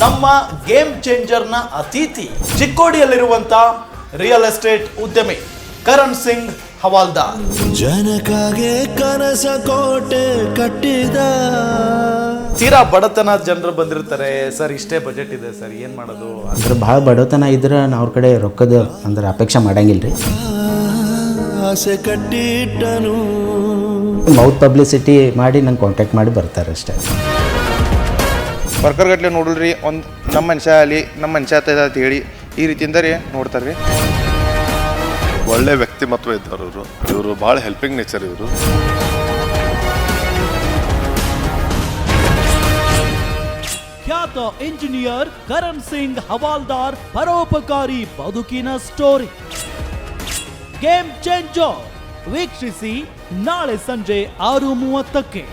ನಮ್ಮ ಗೇಮ್ ಚೇಂಜರ್ನ ಅತಿಥಿ ಚಿಕ್ಕೋಡಿಯಲ್ಲಿರುವಂತ real estate ಉದ್ಯಮಿ ಕರಣ್ ಸಿಂಗ್ ಹವಾಲ್ದಾರ್. ಜನಕಾಗೆ ಕನಸ ಕೋಟೆ ಕಟ್ಟಿದ ತೀರಾ ಬಡತನ ಜನರು ಬಂದಿರ್ತಾರೆ, ಸರ್ ಇಷ್ಟೇ ಬಜೆಟ್ ಇದೆ ಸರ್ ಏನ್ ಮಾಡೋದು ಅಂದ್ರೆ ಭಾಳ ಬಡತನ ಇದ್ರೆ ನಾವು ಅವ್ರ ಕಡೆ ರೊಕ್ಕದ ಅಂದ್ರೆ ಅಪೇಕ್ಷೆ ಮಾಡಂಗಿಲ್ರಿ. ಆಸೆ ಕಟ್ಟಿಟ್ಟನು ಮೌತ್ ಪಬ್ಲಿಸಿಟಿ ಮಾಡಿ ನಂಗೆ ಕಾಂಟ್ಯಾಕ್ಟ್ ಮಾಡಿ ಬರ್ತಾರೆ ಅಷ್ಟೇ. ವರ್ಕರ್ ಗಟ್ಲೆ ನೋಡಲ್ರಿ, ಒಂದು ನಮ್ಮ ಮನುಷ್ಯ ಅಲ್ಲಿ ನಮ್ಮ ಮನುಷ್ಯ ಅಂತ ಹೇಳಿ ಈ ರೀತಿಯಿಂದ ರೀ ನೋಡ್ತಾರೆ ರೀ. ಒಳ್ಳೆ ವ್ಯಕ್ತಿಮತ್ವ ಇದ್ದವರು ಇವರು ಭಾಳ ಹೆಲ್ಪಿಂಗ್ ನೇಚರ್ ಇವರು. ಖ್ಯಾತ ಇಂಜಿನಿಯರ್ ಕರಣ್ ಸಿಂಗ್ ಹವಾಲ್ದಾರ್ ಪರೋಪಕಾರಿ ಬದುಕಿನ ಸ್ಟೋರಿ ಗೇಮ್ ಚೇಂಜರ್ ವೀಕ್ಷಿಸಿ ನಾಳೆ ಸಂಜೆ 6:30ಕ್ಕೆ.